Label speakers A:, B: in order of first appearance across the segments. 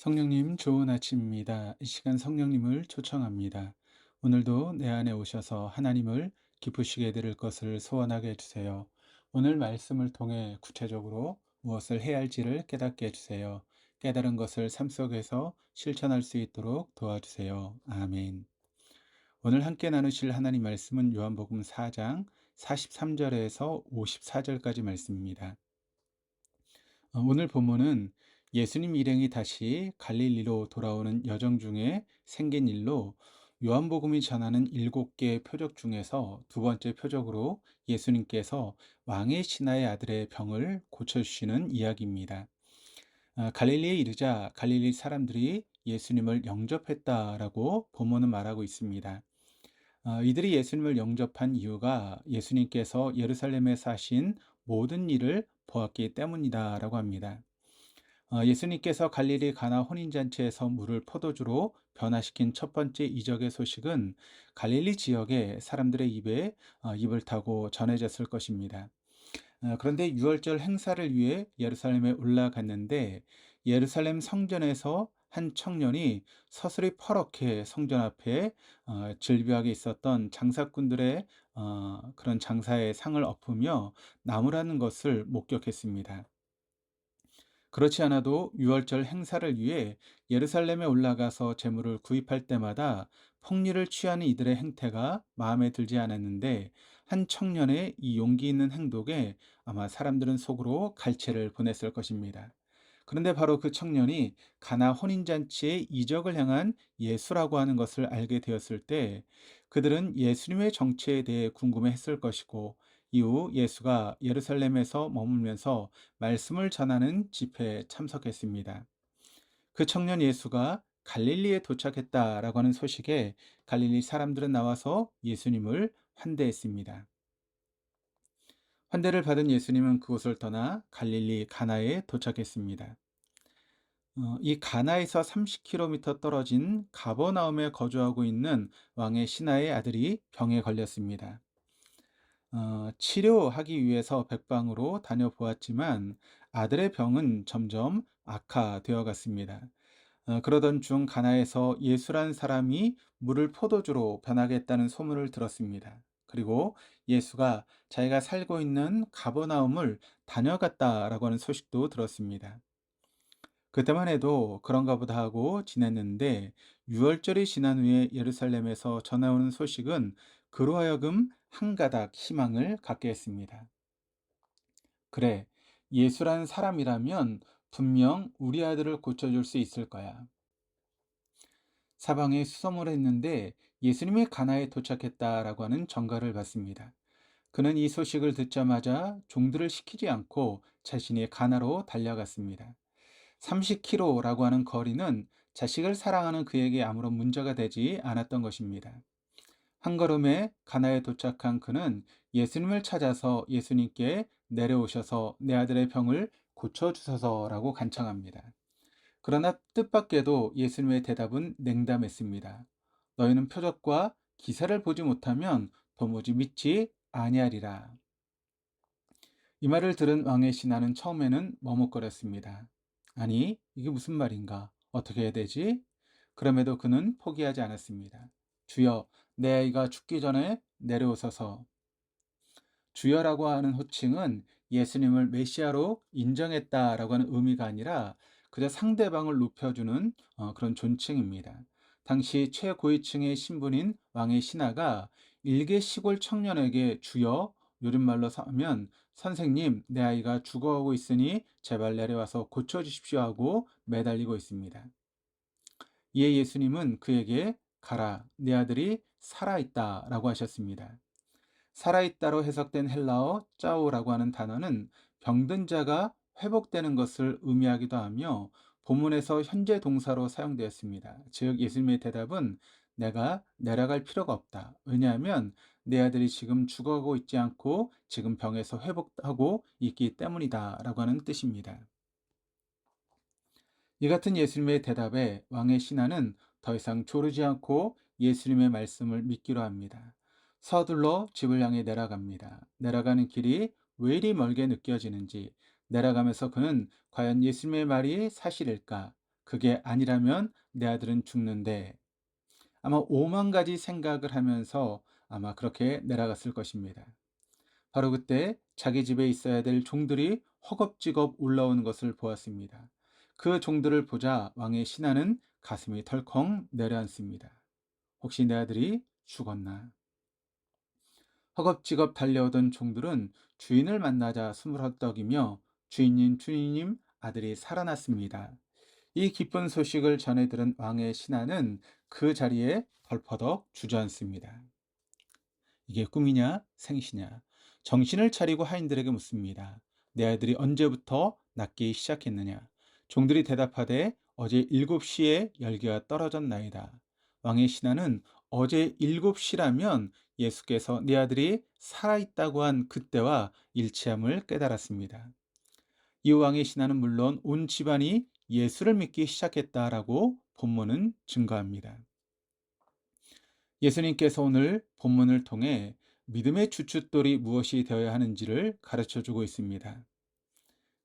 A: 성령님, 좋은 아침입니다. 이 시간 성령님을 초청합니다. 오늘도 내 안에 오셔서 하나님을 기쁘시게 해드릴 것을 소원하게 해주세요. 오늘 말씀을 통해 구체적으로 무엇을 해야 할지를 깨닫게 해주세요. 깨달은 것을 삶 속에서 실천할 수 있도록 도와주세요. 아멘. 오늘 함께 나누실 하나님 말씀은 요한복음 4장 43절에서 54절까지 말씀입니다. 오늘 본문은 예수님 일행이 다시 갈릴리로 돌아오는 여정 중에 생긴 일로 요한복음이 전하는 7개의 표적 중에서 두 번째 표적으로 예수님께서 왕의 신하의 아들의 병을 고쳐주시는 이야기입니다. 갈릴리에 이르자 갈릴리 사람들이 예수님을 영접했다라고 본문은 말하고 있습니다. 이들이 예수님을 영접한 이유가 예수님께서 예루살렘에 사신 모든 일을 보았기 때문이다라고 합니다. 예수님께서 갈릴리 가나 혼인잔치에서 물을 포도주로 변화시킨 첫 번째 이적의 소식은 갈릴리 지역의 사람들의 입에 입을 타고 전해졌을 것입니다. 그런데 유월절 행사를 위해 예루살렘에 올라갔는데 예루살렘 성전에서 한 청년이 서슬이 퍼렇게 성전 앞에 질비하게 있었던 장사꾼들의 그런 장사의 상을 엎으며 나무라는 것을 목격했습니다. 그렇지 않아도 유월절 행사를 위해 예루살렘에 올라가서 제물을 구입할 때마다 폭리를 취하는 이들의 행태가 마음에 들지 않았는데 한 청년의 이 용기 있는 행동에 아마 사람들은 속으로 갈채를 보냈을 것입니다. 그런데 바로 그 청년이 가나 혼인잔치의 이적을 향한 예수라고 하는 것을 알게 되었을 때 그들은 예수님의 정체에 대해 궁금해했을 것이고 이후 예수가 예루살렘에서 머물면서 말씀을 전하는 집회에 참석했습니다. 그 청년 예수가 갈릴리에 도착했다라고 하는 소식에 갈릴리 사람들은 나와서 예수님을 환대했습니다. 환대를 받은 예수님은 그곳을 떠나 갈릴리 가나에 도착했습니다. 이 가나에서 30km 떨어진 가버나움에 거주하고 있는 왕의 신하의 아들이 병에 걸렸습니다. 치료하기 위해서 백방으로 다녀보았지만 아들의 병은 점점 악화되어 갔습니다. 그러던 중 가나에서 예수란 사람이 물을 포도주로 변하겠다는 소문을 들었습니다. 그리고 예수가 자기가 살고 있는 가버나움을 다녀갔다라고 하는 소식도 들었습니다. 그때만 해도 그런가 보다 하고 지냈는데 유월절이 지난 후에 예루살렘에서 전해오는 소식은 그로 하여금 한 가닥 희망을 갖게 했습니다. 그래, 예수라는 사람이라면 분명 우리 아들을 고쳐줄 수 있을 거야. 사방에 수소문을 했는데 예수님이 가나에 도착했다라고 하는 전가를 받습니다. 그는 이 소식을 듣자마자 종들을 시키지 않고 자신이 가나로 달려갔습니다. 30km라고 하는 거리는 자식을 사랑하는 그에게 아무런 문제가 되지 않았던 것입니다. 한 걸음에 가나에 도착한 그는 예수님을 찾아서 예수님께 내려오셔서 내 아들의 병을 고쳐주소서라고 간청합니다. 그러나 뜻밖에도 예수님의 대답은 냉담했습니다. 너희는 표적과 기사를 보지 못하면 도무지 믿지 아니하리라. 이 말을 들은 왕의 신하는 처음에는 머뭇거렸습니다. 아니, 이게 무슨 말인가? 어떻게 해야 되지? 그럼에도 그는 포기하지 않았습니다. 주여, 내 아이가 죽기 전에 내려오소서. 주여라고 하는 호칭은 예수님을 메시아로 인정했다라고 하는 의미가 아니라 그저 상대방을 높여주는 그런 존칭입니다. 당시 최고위층의 신분인 왕의 신하가 일개 시골 청년에게 주여, 요즘 말로 하면 선생님, 내 아이가 죽어가고 있으니 제발 내려와서 고쳐주십시오 하고 매달리고 있습니다. 이에 예수님은 그에게 가라, 내 아들이 살아있다라고 하셨습니다. 살아있다로 해석된 헬라어 짜오라고 하는 단어는 병든 자가 회복되는 것을 의미하기도 하며 본문에서 현재 동사로 사용되었습니다. 즉 예수님의 대답은 내가 내려갈 필요가 없다. 왜냐하면 내 아들이 지금 죽어가고 있지 않고 지금 병에서 회복하고 있기 때문이다 라고 하는 뜻입니다. 이 같은 예수님의 대답에 왕의 신하는 더 이상 조르지 않고 예수님의 말씀을 믿기로 합니다. 서둘러 집을 향해 내려갑니다. 내려가는 길이 왜 이리 멀게 느껴지는지 내려가면서 그는 과연 예수님의 말이 사실일까? 그게 아니라면 내 아들은 죽는데 아마 오만 가지 생각을 하면서 아마 그렇게 내려갔을 것입니다. 바로 그때 자기 집에 있어야 될 종들이 허겁지겁 올라오는 것을 보았습니다. 그 종들을 보자 왕의 신하는 가슴이 덜컹 내려앉습니다. 혹시 내 아들이 죽었나? 허겁지겁 달려오던 종들은 주인을 만나자 스물헛떡이며 주인님, 아들이 살아났습니다. 이 기쁜 소식을 전해 들은 왕의 신하는 그 자리에 덜퍼덕 주저앉습니다. 이게 꿈이냐 생시냐? 정신을 차리고 하인들에게 묻습니다. 내 아들이 언제부터 낫기 시작했느냐? 종들이 대답하되 어제 7시에 열기가 떨어졌나이다. 왕의 신하는 어제 7시라면 예수께서 내 아들이 살아있다고 한 그때와 일치함을 깨달았습니다. 이 왕의 신하는 물론 온 집안이 예수를 믿기 시작했다라고 본문은 증거합니다. 예수님께서 오늘 본문을 통해 믿음의 주춧돌이 무엇이 되어야 하는지를 가르쳐 주고 있습니다.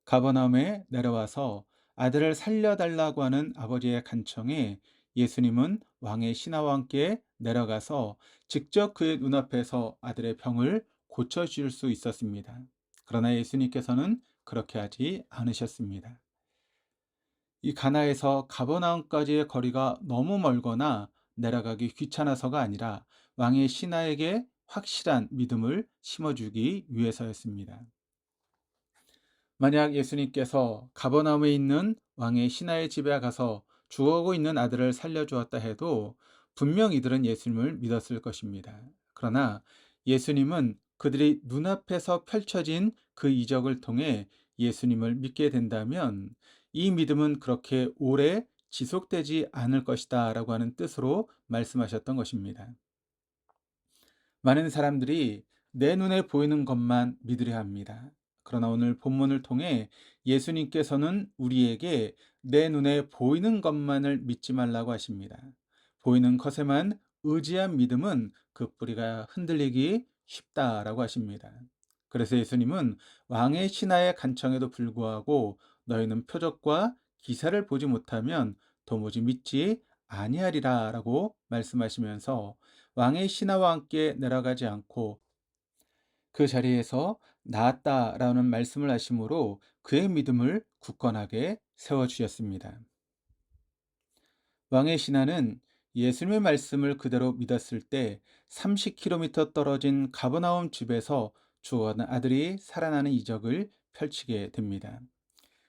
A: 가버나움에 내려와서 아들을 살려달라고 하는 아버지의 간청에 예수님은 왕의 신하와 함께 내려가서 직접 그의 눈앞에서 아들의 병을 고쳐줄 수 있었습니다. 그러나 예수님께서는 그렇게 하지 않으셨습니다. 이 가나에서 가버나움까지의 거리가 너무 멀거나 내려가기 귀찮아서가 아니라 왕의 신하에게 확실한 믿음을 심어주기 위해서였습니다. 만약 예수님께서 가버나움에 있는 왕의 신하의 집에 가서 죽어가고 있는 아들을 살려주었다 해도 분명 이들은 예수님을 믿었을 것입니다. 그러나 예수님은 그들이 눈앞에서 펼쳐진 그 이적을 통해 예수님을 믿게 된다면 이 믿음은 그렇게 오래 지속되지 않을 것이다 라고 하는 뜻으로 말씀하셨던 것입니다. 많은 사람들이 내 눈에 보이는 것만 믿으려 합니다. 그러나 오늘 본문을 통해 예수님께서는 우리에게 내 눈에 보이는 것만을 믿지 말라고 하십니다. 보이는 것에만 의지한 믿음은 그 뿌리가 흔들리기 쉽다라고 하십니다. 그래서 예수님은 왕의 신하의 간청에도 불구하고 너희는 표적과 기사를 보지 못하면 도무지 믿지 아니하리라라고 말씀하시면서 왕의 신하와 함께 내려가지 않고 그 자리에서 나았다라는 말씀을 하심으로 그의 믿음을 굳건하게 세워주셨습니다. 왕의 신하는 예수님의 말씀을 그대로 믿었을 때 30km 떨어진 가버나움 집에서 죽어가는 아들이 살아나는 이적을 펼치게 됩니다.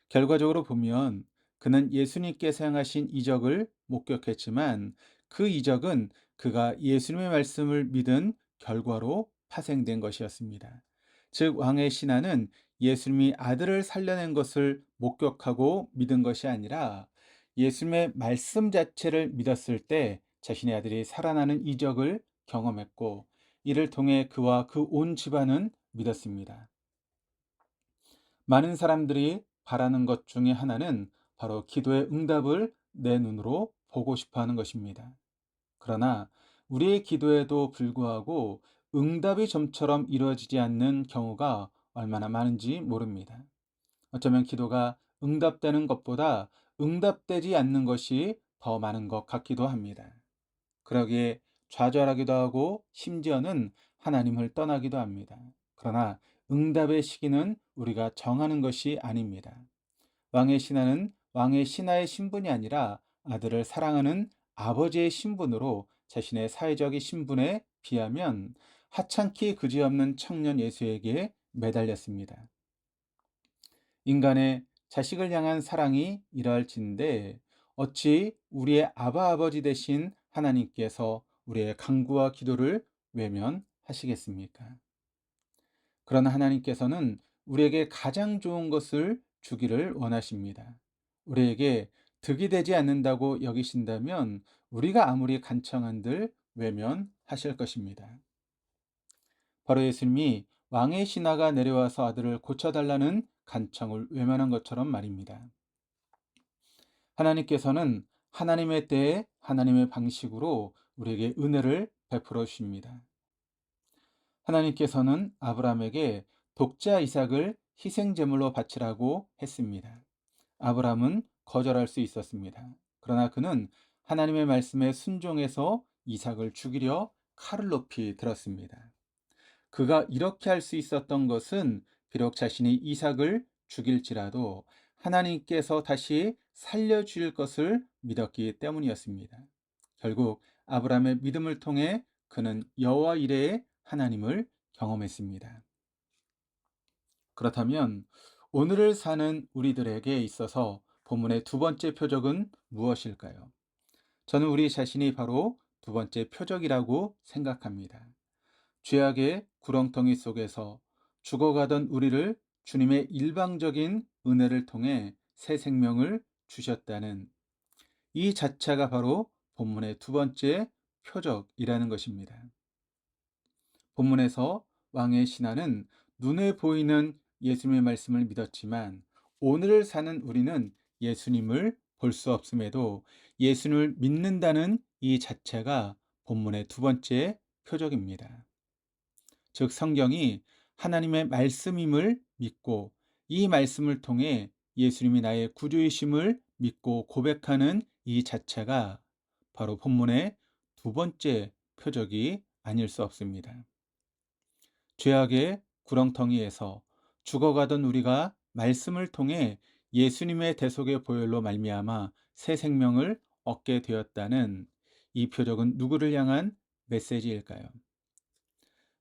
A: 결과적으로 보면 그는 예수님께서 행하신 이적을 목격했지만 그 이적은 그가 예수님의 말씀을 믿은 결과로 파생된 것이었습니다. 즉, 왕의 신하는 예수님이 아들을 살려낸 것을 목격하고 믿은 것이 아니라 예수님의 말씀 자체를 믿었을 때 자신의 아들이 살아나는 이적을 경험했고 이를 통해 그와 그 온 집안은 믿었습니다. 많은 사람들이 바라는 것 중에 하나는 바로 기도의 응답을 내 눈으로 보고 싶어 하는 것입니다. 그러나 우리의 기도에도 불구하고 응답이 좀처럼 이루어지지 않는 경우가 얼마나 많은지 모릅니다. 어쩌면 기도가 응답되는 것보다 응답되지 않는 것이 더 많은 것 같기도 합니다. 그러기에 좌절하기도 하고 심지어는 하나님을 떠나기도 합니다. 그러나 응답의 시기는 우리가 정하는 것이 아닙니다. 왕의 신하는 왕의 신하의 신분이 아니라 아들을 사랑하는 아버지의 신분으로 자신의 사회적인 신분에 비하면 하찮기 그지없는 청년 예수에게 매달렸습니다. 인간의 자식을 향한 사랑이 이러할진데 어찌 우리의 아버지 되신 하나님께서 우리의 간구와 기도를 외면하시겠습니까? 그러나 하나님께서는 우리에게 가장 좋은 것을 주기를 원하십니다. 우리에게 득이 되지 않는다고 여기신다면 우리가 아무리 간청한들 외면하실 것입니다. 바로 예수님이 왕의 신하가 내려와서 아들을 고쳐달라는 간청을 외면한 것처럼 말입니다. 하나님께서는 하나님의 때에 하나님의 방식으로 우리에게 은혜를 베풀어 주십니다. 하나님께서는 아브라함에게 독자 이삭을 희생 제물로 바치라고 했습니다. 아브라함은 거절할 수 있었습니다. 그러나 그는 하나님의 말씀에 순종해서 이삭을 죽이려 칼을 높이 들었습니다. 그가 이렇게 할 수 있었던 것은 비록 자신이 이삭을 죽일지라도 하나님께서 다시 살려주실 것을 믿었기 때문이었습니다. 결국 아브라함의 믿음을 통해 그는 여호와 이레의 하나님을 경험했습니다. 그렇다면 오늘을 사는 우리들에게 있어서 본문의 두 번째 표적은 무엇일까요? 저는 우리 자신이 바로 두 번째 표적이라고 생각합니다. 죄악의 구렁텅이 속에서 죽어가던 우리를 주님의 일방적인 은혜를 통해 새 생명을 주셨다는 이 자체가 바로 본문의 두 번째 표적이라는 것입니다. 본문에서 왕의 신하는 눈에 보이는 예수님의 말씀을 믿었지만 오늘을 사는 우리는 예수님을 볼 수 없음에도 예수님을 믿는다는 이 자체가 본문의 두 번째 표적입니다. 즉 성경이 하나님의 말씀임을 믿고 이 말씀을 통해 예수님이 나의 구주이심을 믿고 고백하는 이 자체가 바로 본문의 두 번째 표적이 아닐 수 없습니다. 죄악의 구렁텅이에서 죽어가던 우리가 말씀을 통해 예수님의 대속의 보혈로 말미암아 새 생명을 얻게 되었다는 이 표적은 누구를 향한 메시지일까요?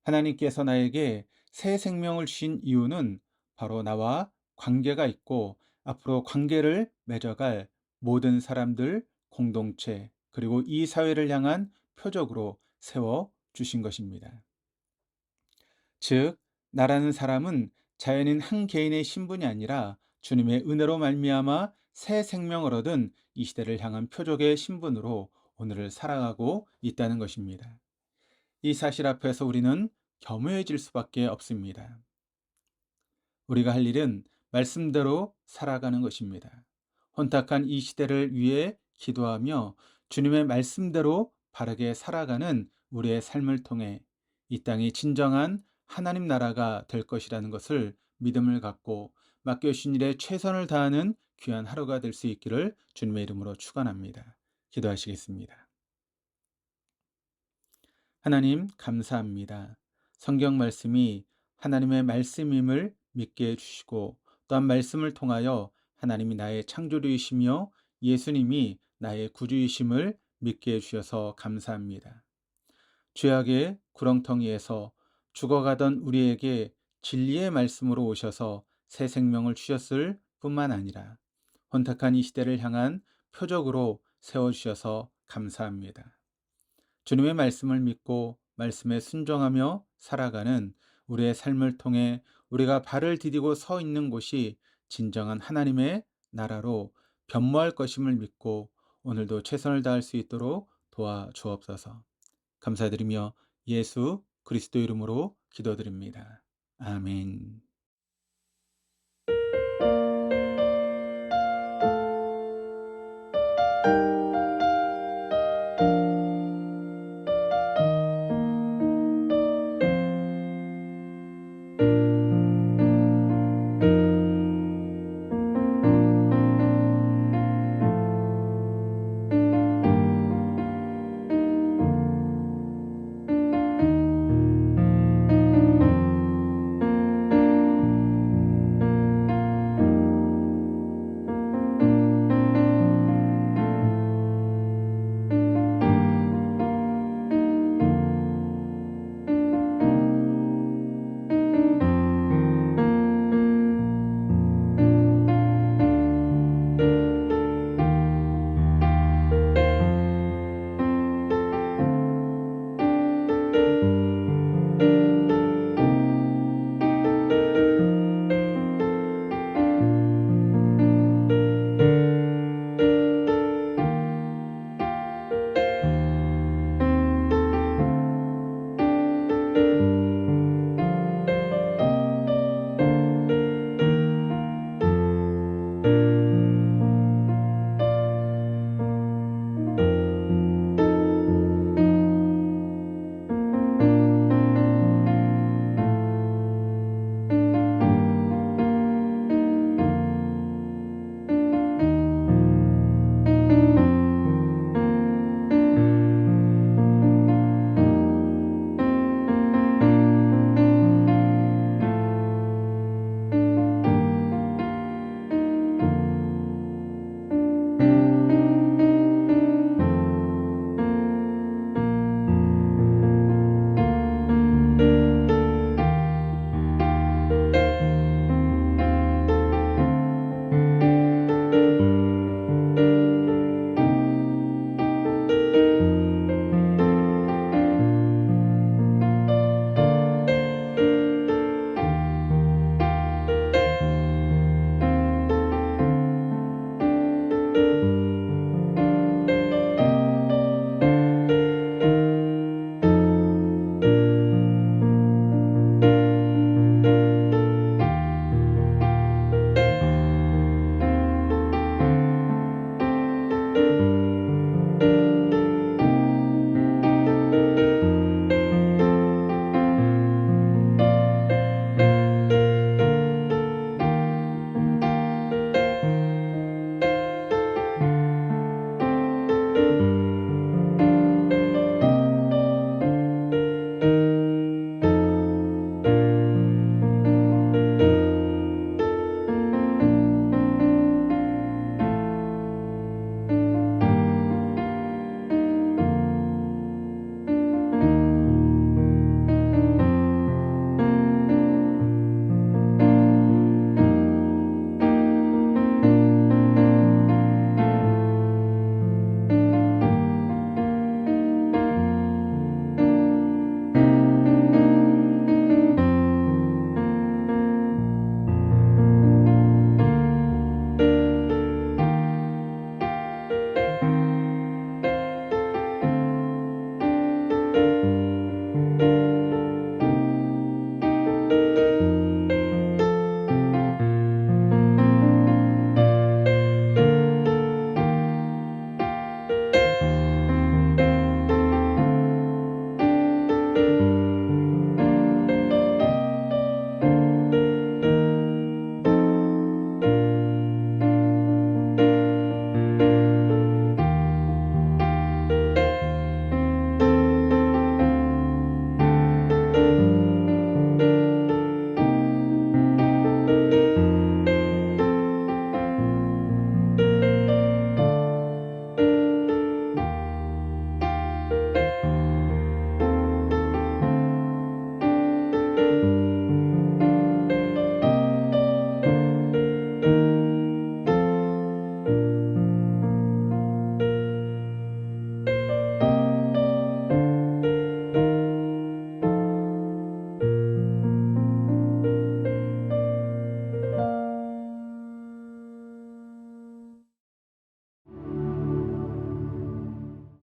A: 하나님께서 나에게 새 생명을 주신 이유는 바로 나와 관계가 있고 앞으로 관계를 맺어갈 모든 사람들, 공동체, 그리고 이 사회를 향한 표적으로 세워 주신 것입니다. 즉, 나라는 사람은 자연인 한 개인의 신분이 아니라 주님의 은혜로 말미암아 새 생명을 얻은 이 시대를 향한 표적의 신분으로 오늘을 살아가고 있다는 것입니다. 이 사실 앞에서 우리는 겸허해질 수밖에 없습니다. 우리가 할 일은 말씀대로 살아가는 것입니다. 혼탁한 이 시대를 위해 기도하며 주님의 말씀대로 바르게 살아가는 우리의 삶을 통해 이 땅이 진정한 하나님 나라가 될 것이라는 것을 믿음을 갖고 맡겨주신 일에 최선을 다하는 귀한 하루가 될 수 있기를 주님의 이름으로 축원합니다. 기도하시겠습니다. 하나님 감사합니다. 성경 말씀이 하나님의 말씀임을 믿게 해주시고 또한 말씀을 통하여 하나님이 나의 창조주이시며 예수님이 나의 구주이심을 믿게 해주셔서 감사합니다. 죄악의 구렁텅이에서 죽어가던 우리에게 진리의 말씀으로 오셔서 새 생명을 주셨을 뿐만 아니라 혼탁한 이 시대를 향한 표적으로 세워주셔서 감사합니다. 주님의 말씀을 믿고 말씀에 순종하며 살아가는 우리의 삶을 통해 우리가 발을 디디고 서 있는 곳이 진정한 하나님의 나라로 변모할 것임을 믿고 오늘도 최선을 다할 수 있도록 도와주옵소서. 감사드리며 예수 그리스도 이름으로 기도드립니다. 아멘.